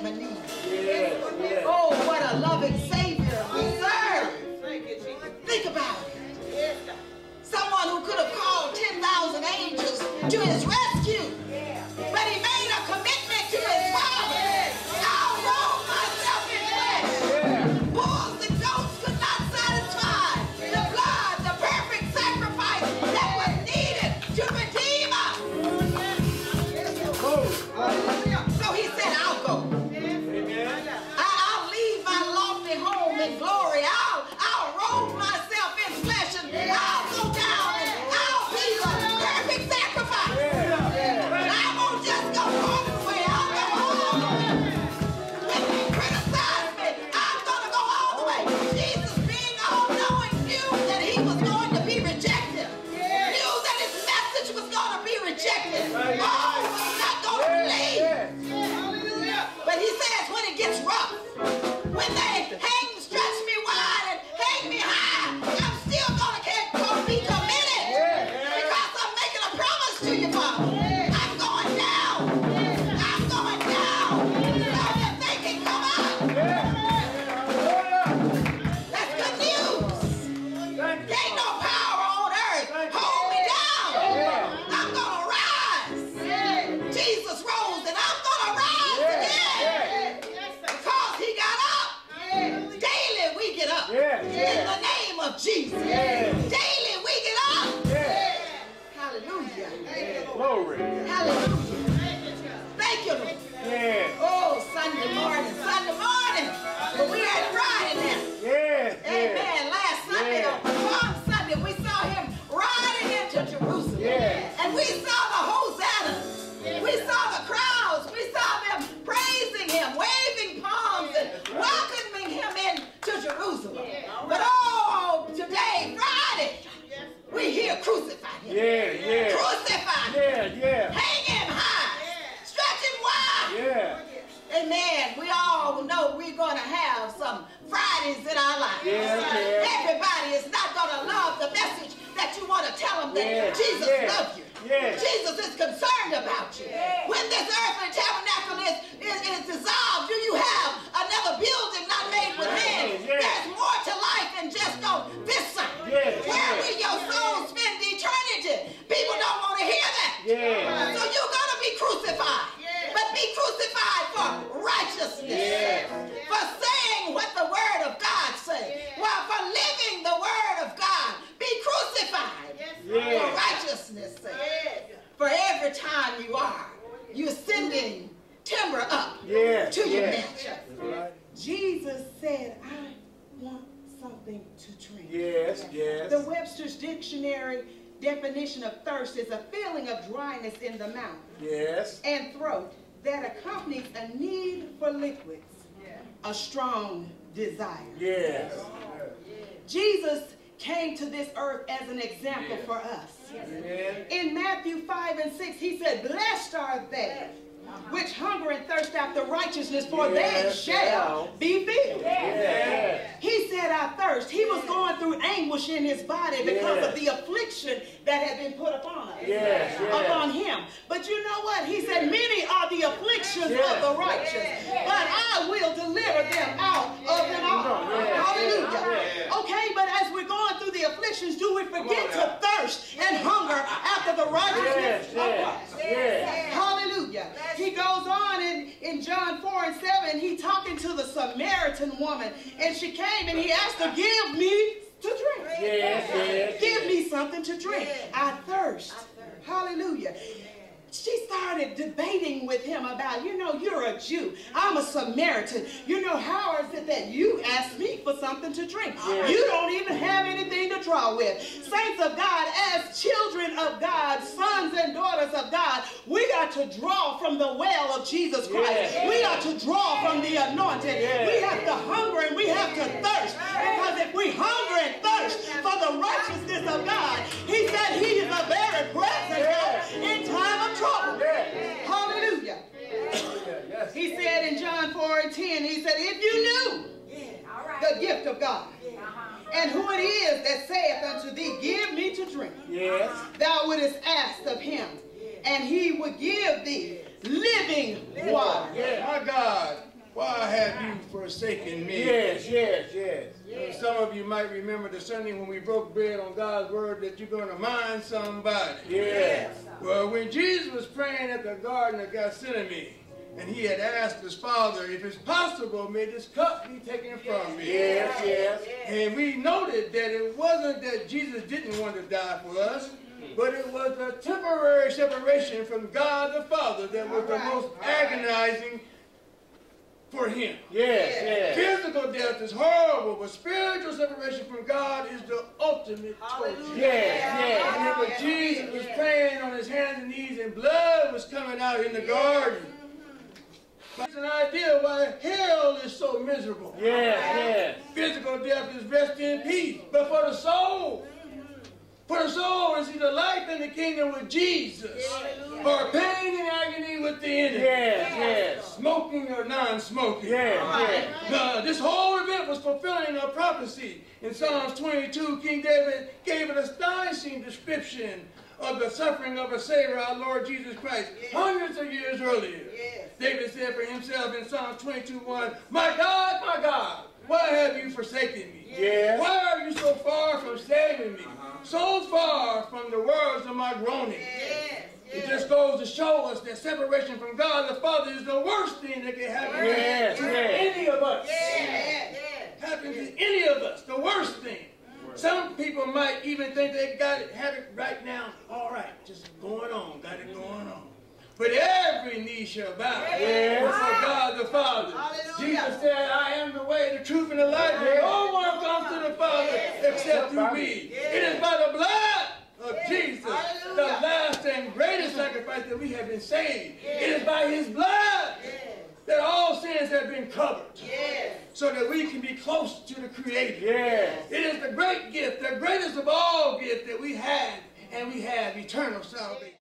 my needs. Yes, yes. Oh, what a loving Savior we serve. Think about it. Someone who could have called 10,000 angels to his rescue. But he made a commitment to his Father. I'll roll myself in flesh. Bulls and goats could not satisfy the blood, the perfect sacrifice that was needed to redeem us. So he said, I'll go. I'll leave my lofty home in glory. I'll robe myself in flesh and I'll go down and I'll be the perfect sacrifice. I won't just go all the way. I'll go all the way. When they criticize me, I'm going to go all the way. Jesus, being all-knowing, knew that he was going to be rejected. Knew that his message was going to be rejected. All was not going to believe. But he says when it gets rough, when they stretch me wide and hang me high, I'm still going to be committed because I'm making a promise to you, Father. I'm going down. I'm going down so that they can come out. That's good news. There ain't no power on earth. Hold me down. I'm going to rise. Jesus rose and I'm going to rise again. Because he got up. Daily we get up. In the name of Jesus. Daily we get up. Hallelujah. Glory. Hallelujah. Thank you, Lord. Oh, Sunday morning. But we ain't riding now. Amen. Last Sunday, on Palm Sunday, we saw him riding into Jerusalem. And we saw the Hosanna. We saw the crowds. We saw them praising him, waving palms and welcoming him into Jerusalem. But oh, today, Friday, we here crucify him. Crucify him. Hang him high. Stretch him wide. Amen. We all know we're going to have some Fridays in our lives. Everybody is not going to love the message that you want to tell them that Jesus loves you. Jesus is concerned about you. When this earthly tabernacle is dissolved, do you have another building not made with hands? There's more to life than just on this side. Where will your soul spend eternity? People don't want to hear that. So you're going to be crucified. But be crucified for righteousness. For saying what the Word of God says. Well, for living the Word of God. Be crucified for righteousness' sake. For every time you're sending timber up to your mansion. Jesus said, I want something to drink. The Webster's Dictionary definition of thirst is a feeling of dryness in the mouth and throat that accompanies a need for liquids, a strong desire. Jesus came to this earth as an example for us. In Matthew 5 and 6, he said, blessed are they which hunger and thirst after righteousness, for they shall be filled. He said, I thirst. He was going through anguish in his body because of the affliction that had been put upon us, upon him. But you know what? He said, many are the afflictions of the righteous, but I will deliver them out of them all. Hallelujah. Okay, but as we're going through the afflictions, do we forget to thirst and hunger after the righteousness of Christ? Hallelujah. He goes on in John 4 and 7, he talking to the Samaritan woman, and she came and he asked her, give me to drink. Give me something to drink. I thirst. Hallelujah. She started debating with him about, you know, you're a Jew. I'm a Samaritan. You know, how is it that you ask me for something to drink? You don't even have anything to draw with. Saints of God, as children of God, sons and daughters of God, we got to draw from the well of Jesus Christ. We got to draw from the anointed. We have to hunger and we have to thirst. Because if we hunger and thirst for the righteousness of God, he said he is a very present help in time of trouble. Hallelujah. He said in John 4 and 10, he said, if you knew the gift of God and who it is that saith unto thee, give me to drink, thou wouldest ask of him, and he would give thee living water. My God. why have you forsaken me? Yes, yes, yes. And some of you might remember the Sunday when we broke bread on God's word that you're going to mind somebody. Yes. Well, when Jesus was praying at the Garden of Gethsemane, and he had asked his Father, if it's possible, may this cup be taken from me. Yes, yes. And we noted that it wasn't that Jesus didn't want to die for us, but it was a temporary separation from God the Father that was the most agonizing for him. Yes, yes. Physical death is horrible, but spiritual separation from God is the ultimate torture. Yes, yes. Remember, Jesus was praying on his hands and knees, and blood was coming out in the garden. That's an idea why hell is so miserable. Yes, yes. Physical death is rest in peace, but for the soul is either life in the kingdom with Jesus, or pain and agony with the enemy. Yes, yes. Smoking or non-smoking. Yes, yes. This whole event was fulfilling a prophecy. In Psalms 22, King David gave an astonishing description of the suffering of a Savior, our Lord Jesus Christ, hundreds of years earlier. David said for himself in Psalms 22:1, my God, why have you forsaken me? Yes. Why are you so far from saving me? So far from the words of my groaning. It just goes to show us that separation from God the Father is the worst thing that can happen to any of us. Happen to any of us, the worst thing. Some people might even think they have it right now. All right, just going on, got it going on. But every knee shall bow before God the Father. Jesus said, I am the way, the truth, and the life. No one comes to the Father except through me. It is by the blood of Jesus, the last and greatest sacrifice that we have been saved. It is by his blood that all sins have been covered. So that we can be close to the Creator. It is the great gift, the greatest of all gifts that we had, and we have eternal salvation.